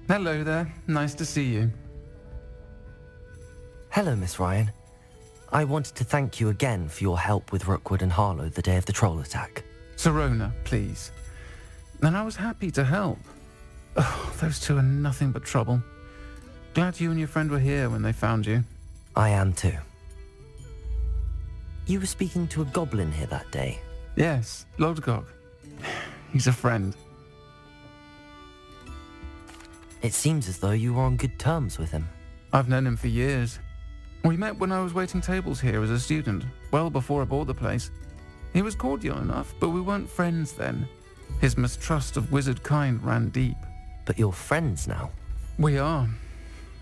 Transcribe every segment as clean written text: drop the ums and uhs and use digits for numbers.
Hello there. Nice to see you. Hello, Miss Ryan. I wanted to thank you again for your help with Rookwood and Harlow the day of the troll attack. Sirona, please. And I was happy to help. Oh, those two are nothing but trouble. Glad you and your friend were here when they found you. I am too. You were speaking to a goblin here that day. Yes, Urtkot. He's a friend. It seems as though you were on good terms with him. I've known him for years. We met when I was waiting tables here as a student, well before I bought the place. He was cordial enough, but we weren't friends then. His mistrust of wizard kind ran deep. But you're friends now? We are.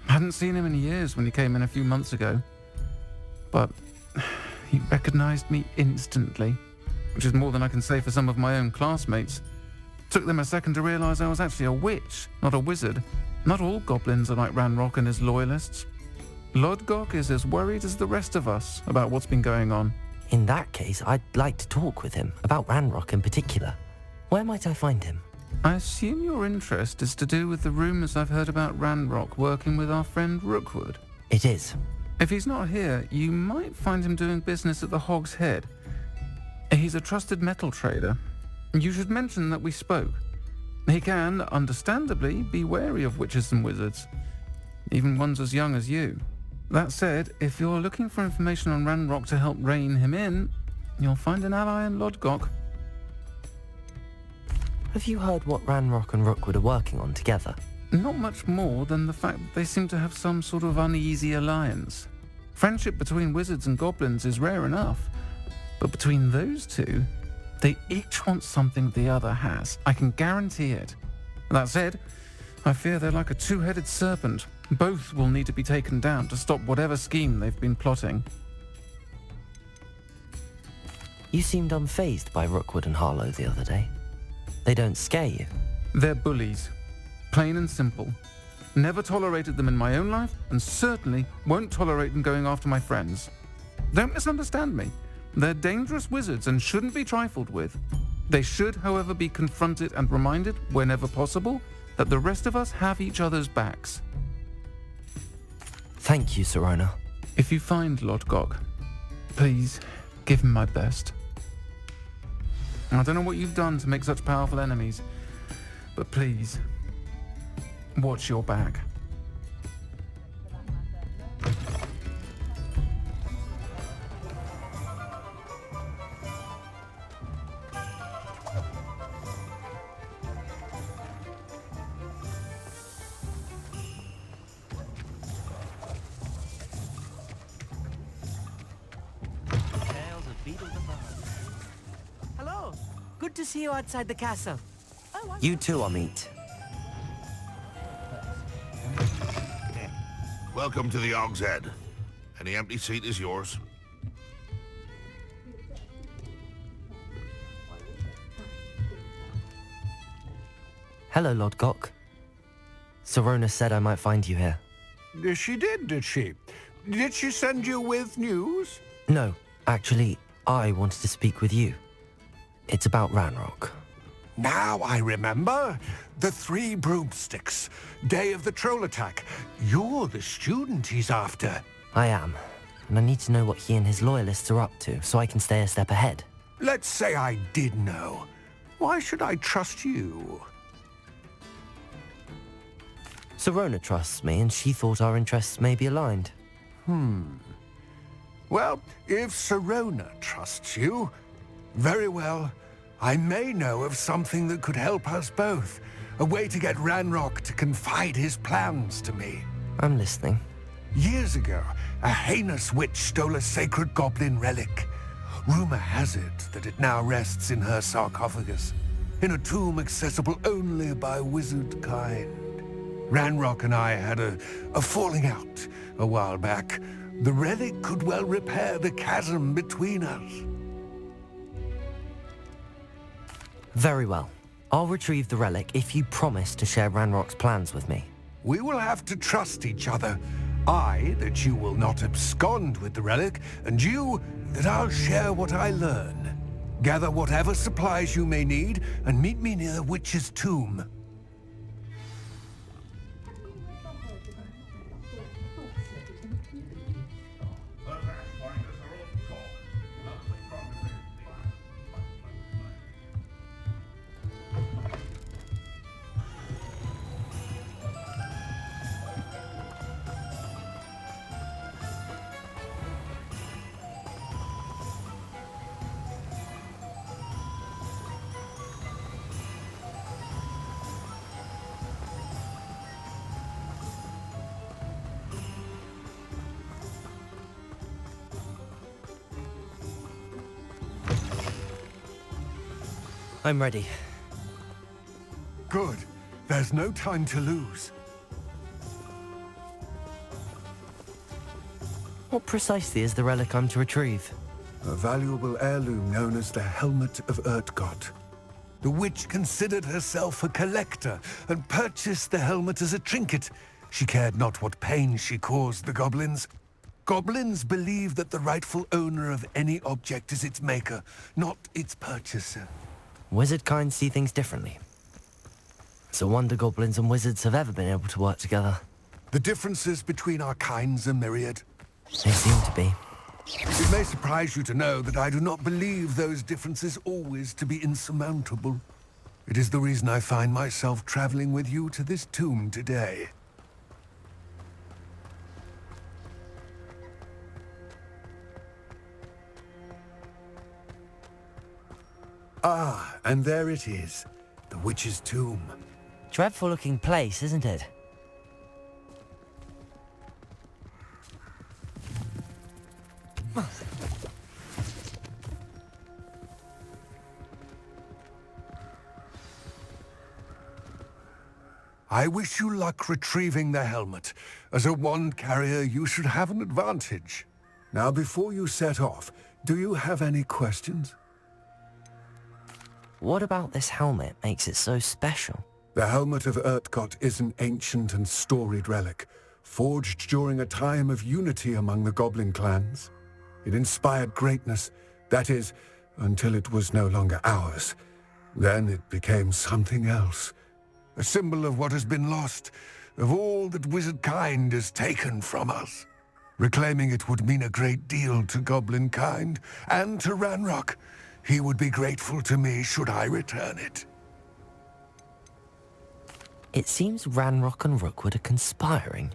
Hadn't seen him in years when he came in a few months ago. But he recognized me instantly, which is more than I can say for some of my own classmates. Took them a second to realize I was actually a witch, not a wizard. Not all goblins are like Ranrock and his loyalists. Urtkot is as worried as the rest of us about what's been going on. In that case, I'd like to talk with him, about Ranrock in particular. Where might I find him? I assume your interest is to do with the rumors I've heard about Ranrock working with our friend Rookwood. It is. If he's not here, you might find him doing business at the Hog's Head. He's a trusted metal trader. You should mention that we spoke. He can, understandably, be wary of witches and wizards, even ones as young as you. That said, if you're looking for information on Ranrock to help rein him in, you'll find an ally in Urtkot. Have you heard what Ranrock and Rookwood are working on together? Not much more than the fact that they seem to have some sort of uneasy alliance. Friendship between wizards and goblins is rare enough, but between those two, they each want something the other has. I can guarantee it. That said, I fear they're like a two-headed serpent. Both will need to be taken down to stop whatever scheme they've been plotting. You seemed unfazed by Rookwood and Harlow the other day. They don't scare you. They're bullies. Plain and simple. Never tolerated them in my own life, and certainly won't tolerate them going after my friends. Don't misunderstand me. They're dangerous wizards and shouldn't be trifled with. They should, however, be confronted and reminded, whenever possible, that the rest of us have each other's backs. Thank you, Sirona. If you find Urtkot, please give him my best. I don't know what you've done to make such powerful enemies, but please, watch your back. Hello. Good to see you outside the castle. You too, Amit. Welcome to the Hog's Head. Any empty seat is yours. Hello, Urtkot. Sirona said I might find you here. She did she? Did she send you with news? No, actually, I wanted to speak with you. It's about Ranrock. Now I remember. The 3 broomsticks. Day of the troll attack. You're the student he's after. I am, and I need to know what he and his loyalists are up to so I can stay a step ahead. Let's say I did know. Why should I trust you? Sirona trusts me, and she thought our interests may be aligned. Well, if Sirona trusts you, very well. I may know of something that could help us both. A way to get Ranrock to confide his plans to me. I'm listening. Years ago, a heinous witch stole a sacred goblin relic. Rumor has it that it now rests in her sarcophagus, in a tomb accessible only by wizard kind. Ranrock and I had a falling out a while back. The relic could well repair the chasm between us. Very well. I'll retrieve the relic if you promise to share Ranrock's plans with me. We will have to trust each other. I, that you will not abscond with the relic, and you, that I'll share what I learn. Gather whatever supplies you may need, and meet me near the witch's tomb. I'm ready. Good. There's no time to lose. What precisely is the relic I'm to retrieve? A valuable heirloom known as the Helmet of Urtkot. The witch considered herself a collector and purchased the helmet as a trinket. She cared not what pain she caused the goblins. Goblins believe that the rightful owner of any object is its maker, not its purchaser. Wizard kind see things differently. It's a wonder goblins and wizards have ever been able to work together. The differences between our kinds are myriad. They seem to be. It may surprise you to know that I do not believe those differences always to be insurmountable. It is the reason I find myself traveling with you to this tomb today. Ah, and there it is, the witch's tomb. Dreadful looking place, isn't it? I wish you luck retrieving the helmet. As a wand carrier, you should have an advantage. Now, before you set off, do you have any questions? What about this helmet makes it so special? The Helmet of Urtkot is an ancient and storied relic, forged during a time of unity among the goblin clans. It inspired greatness, that is, until it was no longer ours. Then it became something else. A symbol of what has been lost, of all that wizard kind has taken from us. Reclaiming it would mean a great deal to goblin kind, and to Ranrock. He would be grateful to me should I return it. It seems Ranrock and Rookwood are conspiring.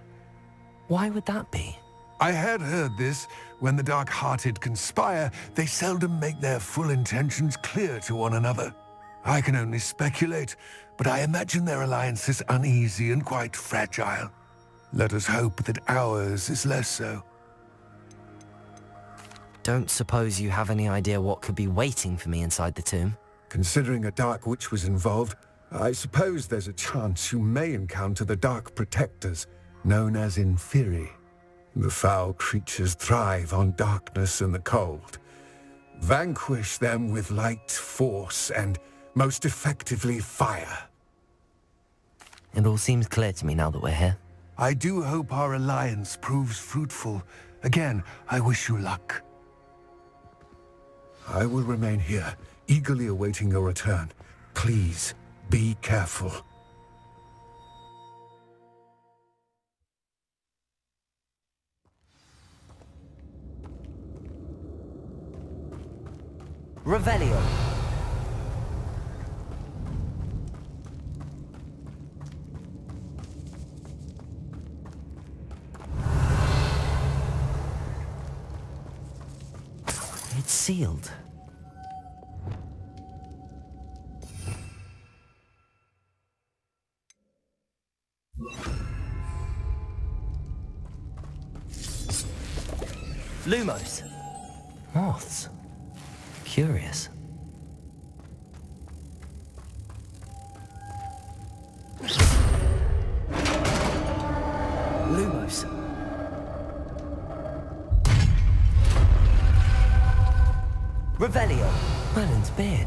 Why would that be? I had heard this. When the dark-hearted conspire, they seldom make their full intentions clear to one another. I can only speculate, but I imagine their alliance is uneasy and quite fragile. Let us hope that ours is less so. Don't suppose you have any idea what could be waiting for me inside the tomb? Considering a dark witch was involved, I suppose there's a chance you may encounter the Dark Protectors, known as Inferi. The foul creatures thrive on darkness and the cold. Vanquish them with light, force, and most effectively fire. It all seems clear to me now that we're here. I do hope our alliance proves fruitful. Again, I wish you luck. I will remain here, eagerly awaiting your return. Please, be careful. Revelio. It's sealed. Lumos. Moths. Curious. Lumos. Revelio. Merlin's beard.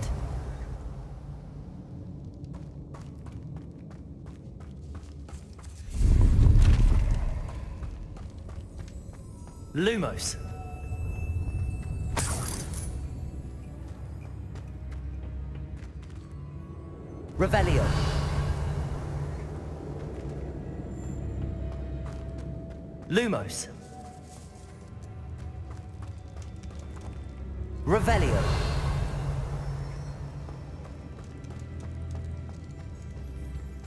Lumos. Revelio. Lumos. Revelio.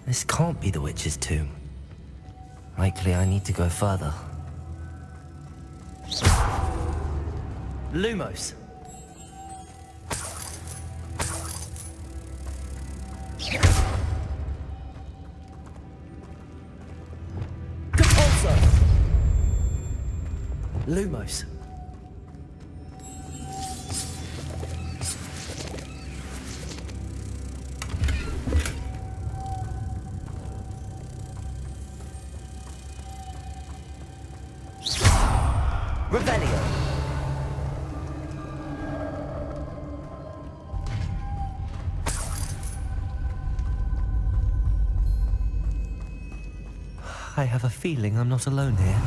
This can't be the witch's tomb. Likely I need to go further. Lumos. GEFORCE. Lumos. Revelio. I have a feeling I'm not alone here.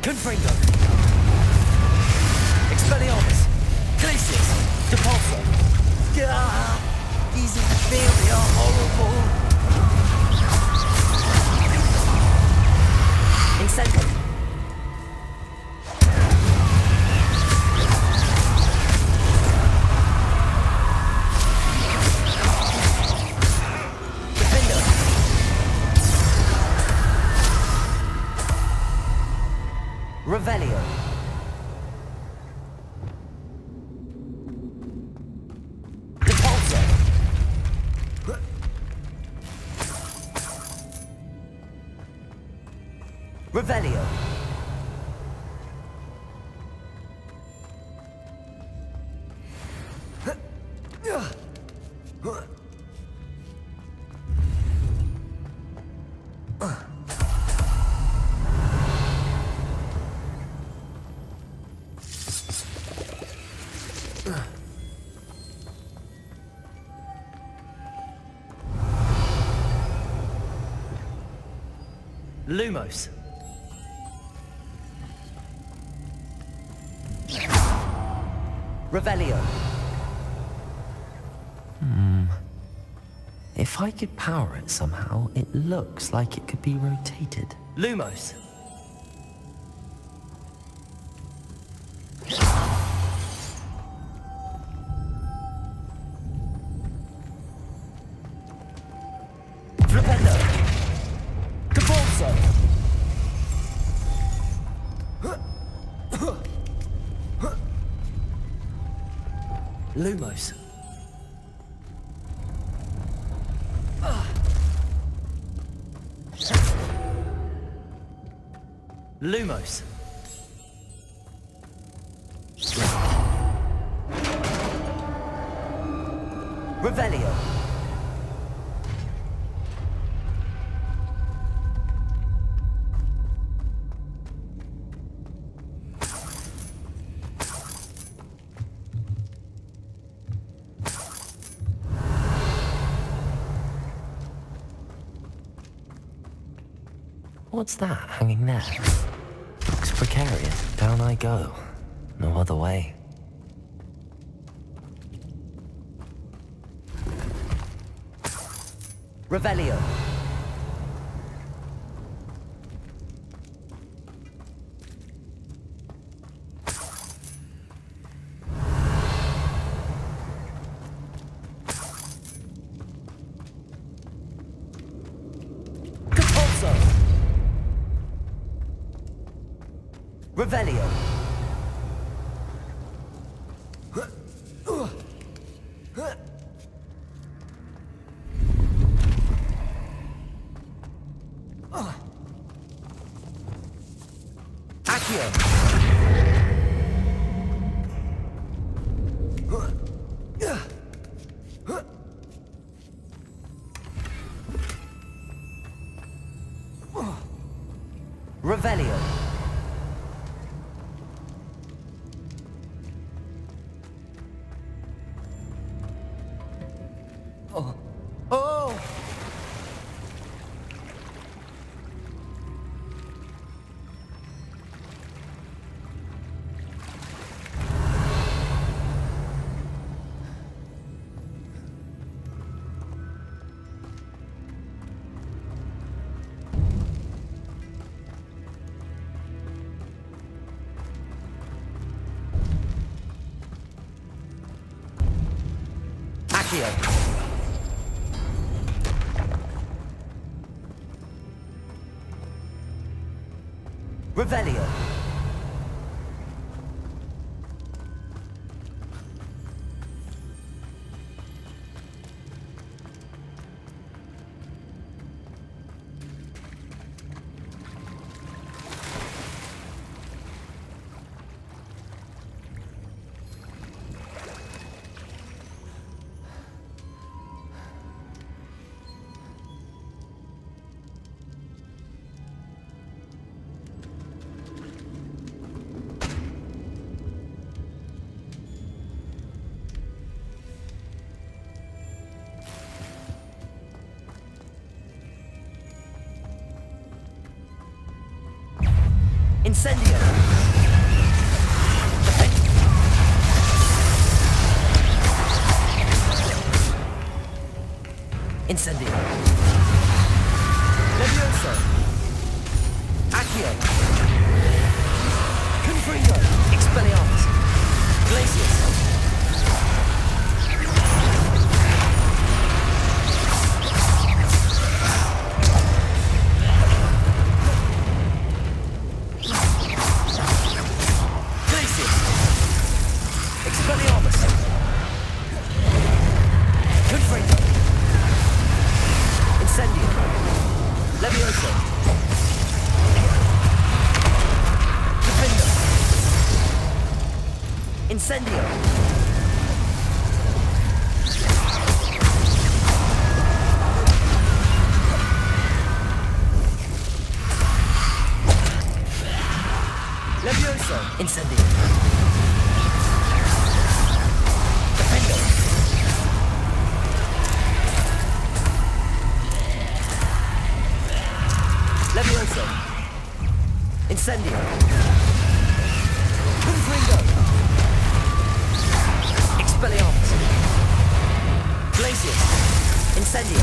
Confringo. Expelliarmus. Glacius. Depulso. Ah, these inferior horrible. Incendium. Revelio. Depulso. Revelio. Lumos. Revelio. If I could power it somehow, it looks like it could be rotated. Lumos. Flipendo. Depulso. Lumos. Lumos. Revelio. What's that hanging there? Looks precarious. Down I go. No other way. Revelio. Compulso. Revelio. Revelio. Oh. Oh! Accio. Revelio. Incendio! Incendio! Levioso! Accio! Confringo! Expelliarmus! Glacius! Incendio! Levioso! Incendio! Defendo! Levioso! Incendio! Confringo! Expelliarmus! Glacius! Incendio!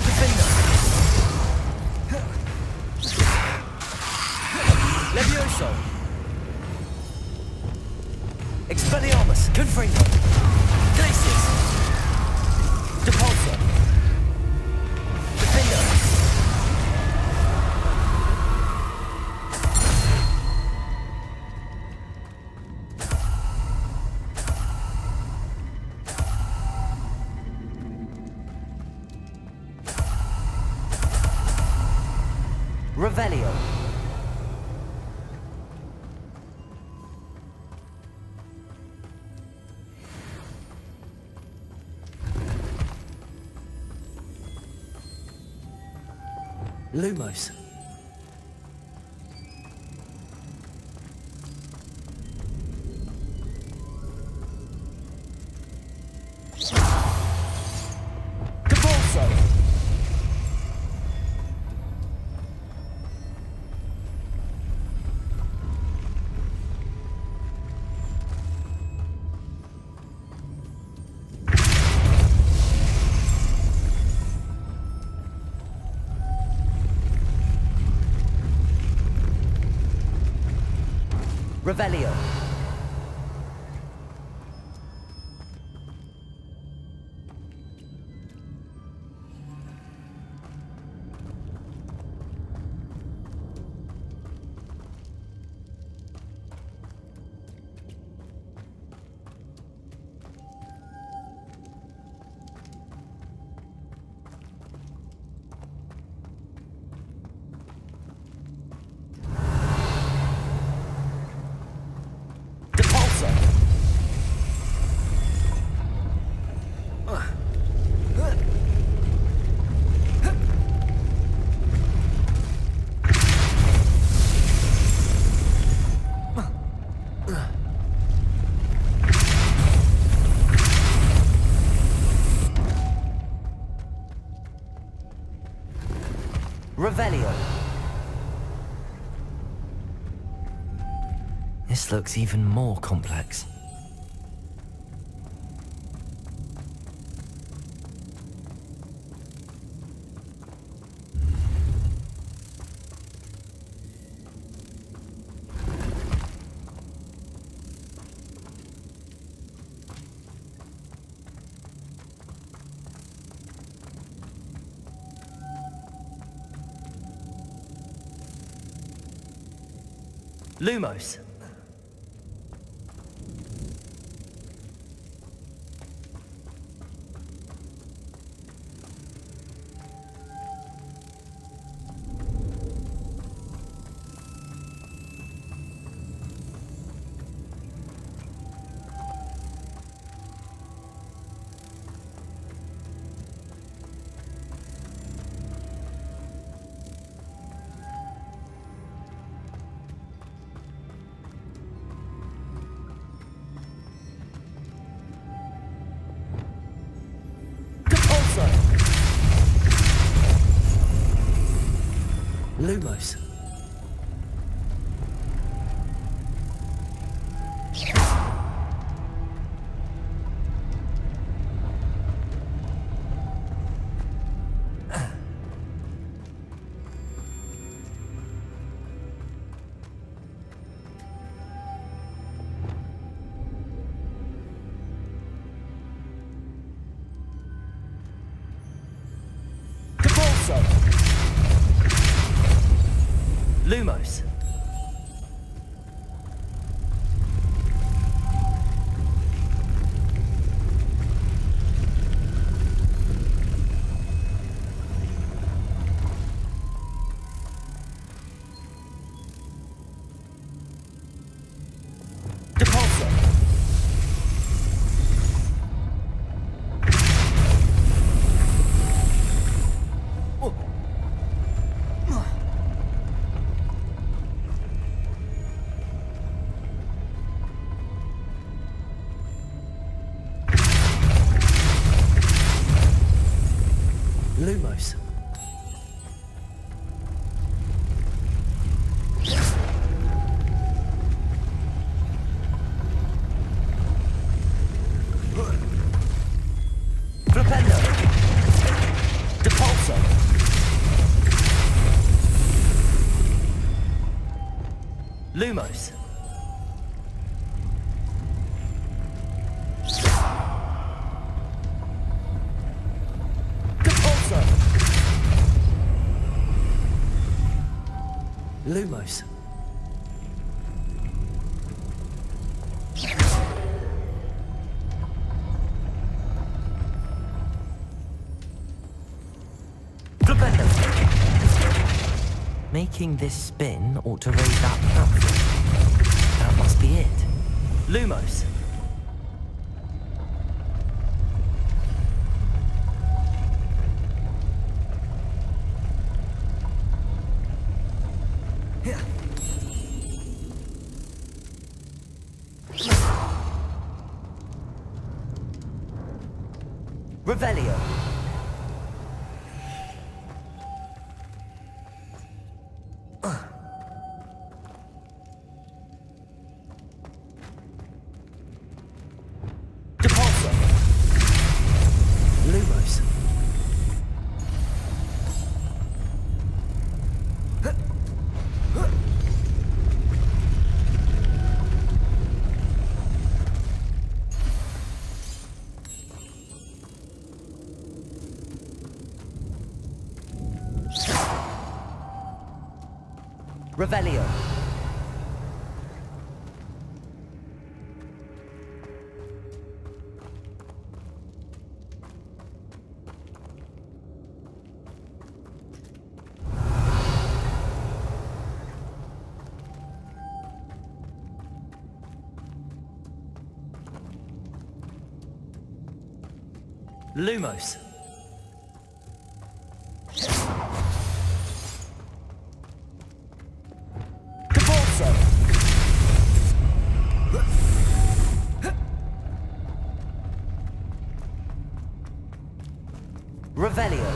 Defendo! Levioso! Expelliarmus! Confringo! Glacius! Depulso! Defendo! Revelio. Lumos. Cabalso. Revelio. Revelio. This looks even more complex. Lumos. Lumos. Lumos. Lumos. Flipendo. Depulso. Lumos. Lumos. Flipendo. Making this spin ought to raise that platform. That must be it. Lumos. Revelio. Depulso. Lumos. Revelio. Lumos. Revelio.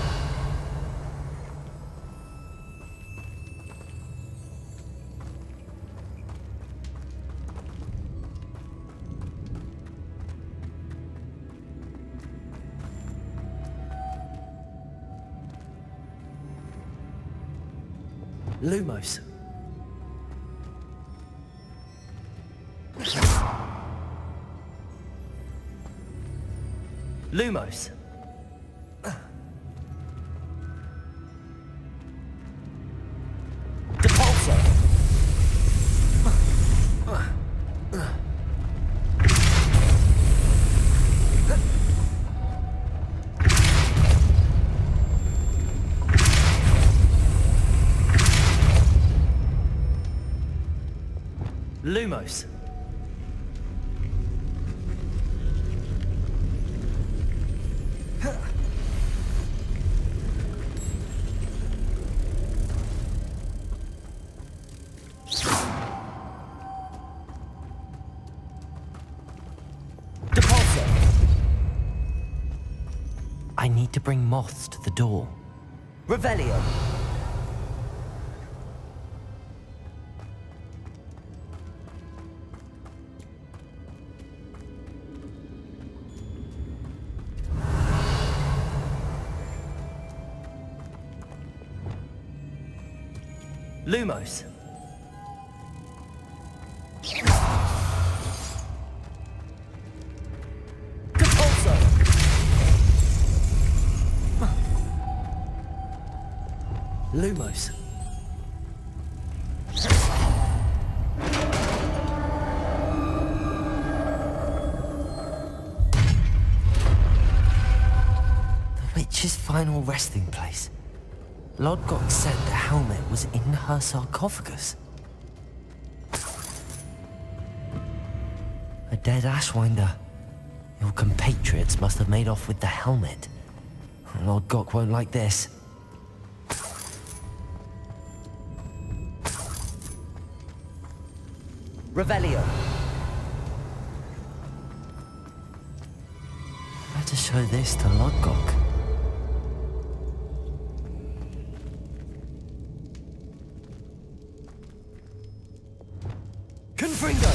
Lumos. Lumos. Depulso. Lumos. Depulso. I need to bring moths to the door. Revelio. Lumos. Depulso. Lumos. final resting place. Lodgok said the helmet was in her sarcophagus. A dead Ashwinder. Your compatriots must have made off with the helmet. Lodgok won't like this. Revelio. Better show this to Lodgok. Confringo!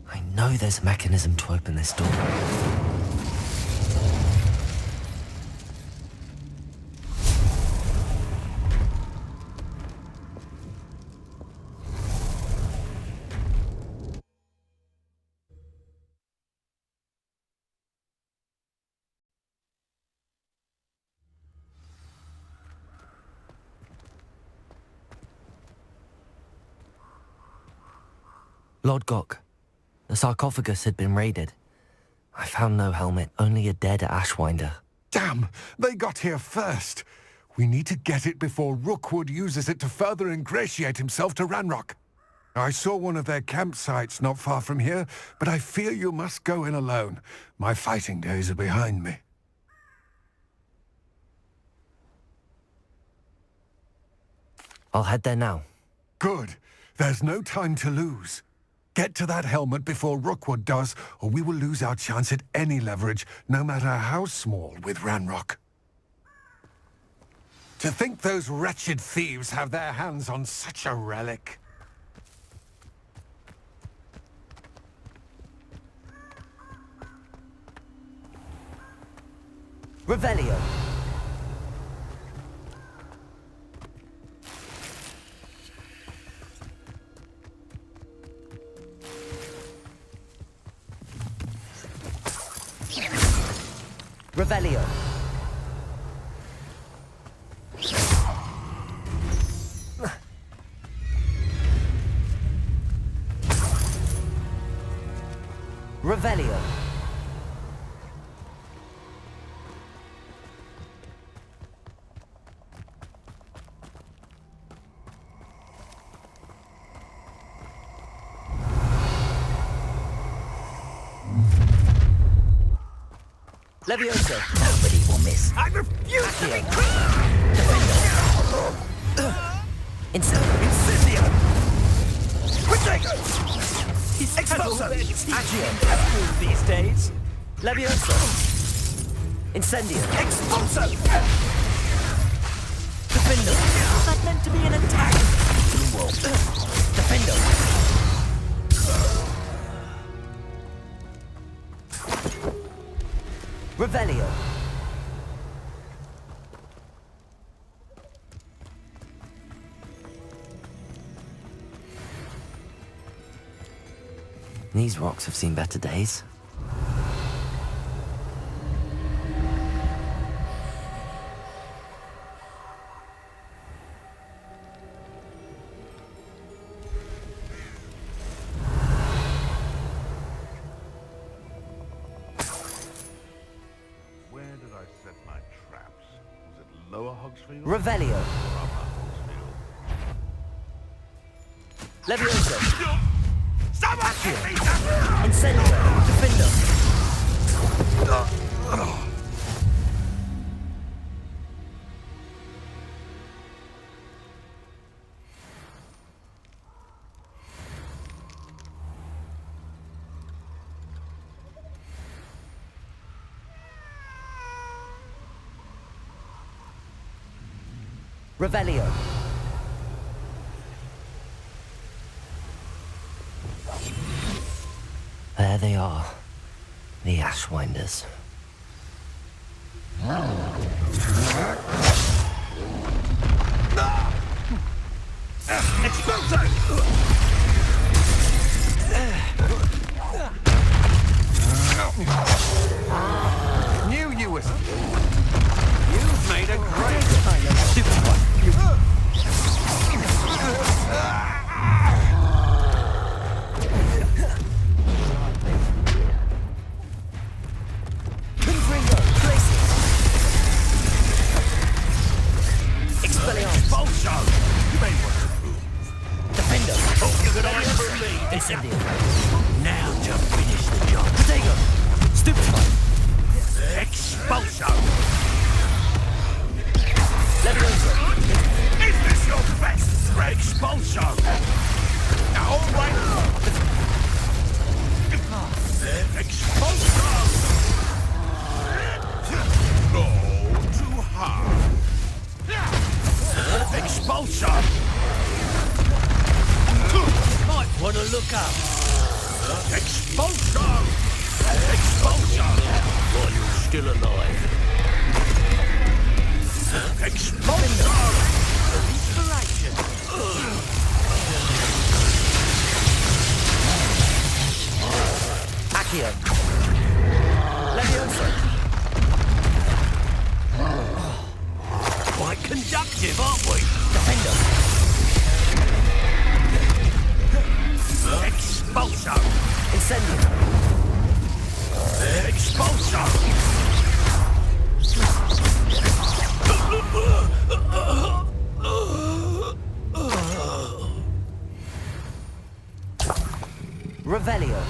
I know there's a mechanism to open this door. Lodgok, the sarcophagus had been raided. I found no helmet, only a dead Ashwinder. Damn! They got here first. We need to get it before Rookwood uses it to further ingratiate himself to Ranrock. I saw one of their campsites not far from here, but I fear you must go in alone. My fighting days are behind me. I'll head there now. Good. There's no time to lose. Get to that helmet before Rookwood does, or we will lose our chance at any leverage, no matter how small, with Ranrock. To think those wretched thieves have their hands on such a relic. Revelio. Revelio. Revelio. Levioso. Nobody will miss. I refuse to be Incendio. Protego. Expulso. Accio. These days. Levioso. Incendio. Expulso. Defendo. That meant to be an attack. Defendo. Revelio. These rocks have seen better days. Revelio. Levioso. Incendio. Defendo. Revelio. There they are, the Ashwinders. Knew you was... You've made a great kind of stupid one. Expulso! You may want to move. Defender! Hope you can aim for me. Incendio! Now to finish the job. Potato! Stupefy! Expulso! Leviosa! Is this your best threat? Expulso! Now, all right. Expulso! No, too hard. Expulso! Might want to look up. Expulso! Expulso! While you're still alive. Expulso! Inspiration. Accio! Leviosa! Quite conductive, aren't we? Defender! Expulso! Incendio! Expulso! Revelio!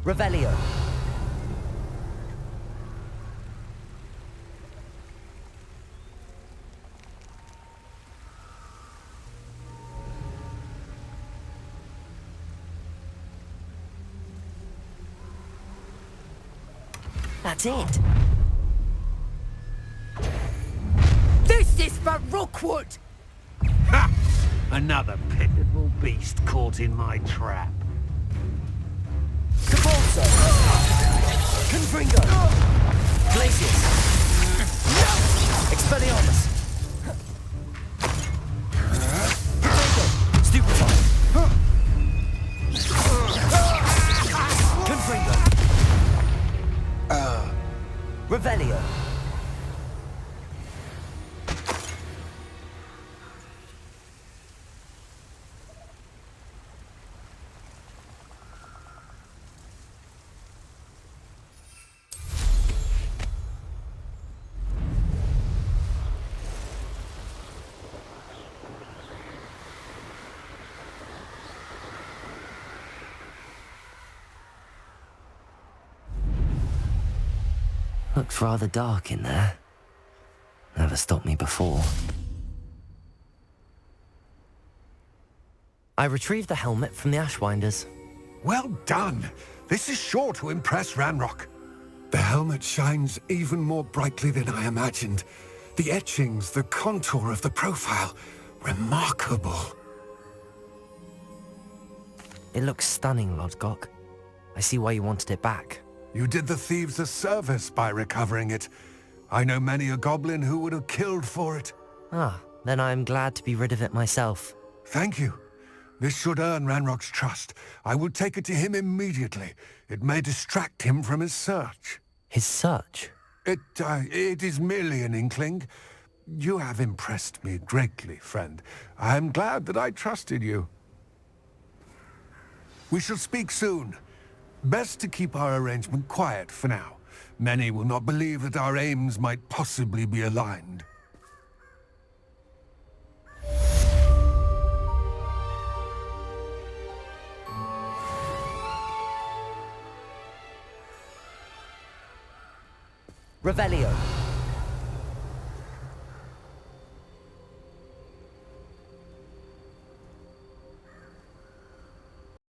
Revelio! That's it! This is for Rookwood! Ha! Another pitiable beast caught in my trap. GEFORCE! Confringo! Glacius! Expelliarmus! Potato! Stupefy! Confringo! Revelio! Looks rather dark in there. Never stopped me before. I retrieved the helmet from the Ashwinders. Well done. This is sure to impress Ranrock. The helmet shines even more brightly than I imagined. The etchings, the contour of the profile. Remarkable. It looks stunning, Lodgok. I see why you wanted it back. You did the thieves a service by recovering it. I know many a goblin who would have killed for it. Ah, then I am glad to be rid of it myself. Thank you. This should earn Ranrock's trust. I will take it to him immediately. It may distract him from his search. His search? It is merely an inkling. You have impressed me greatly, friend. I am glad that I trusted you. We shall speak soon. Best to keep our arrangement quiet for now. Many will not believe that our aims might possibly be aligned. Revelio.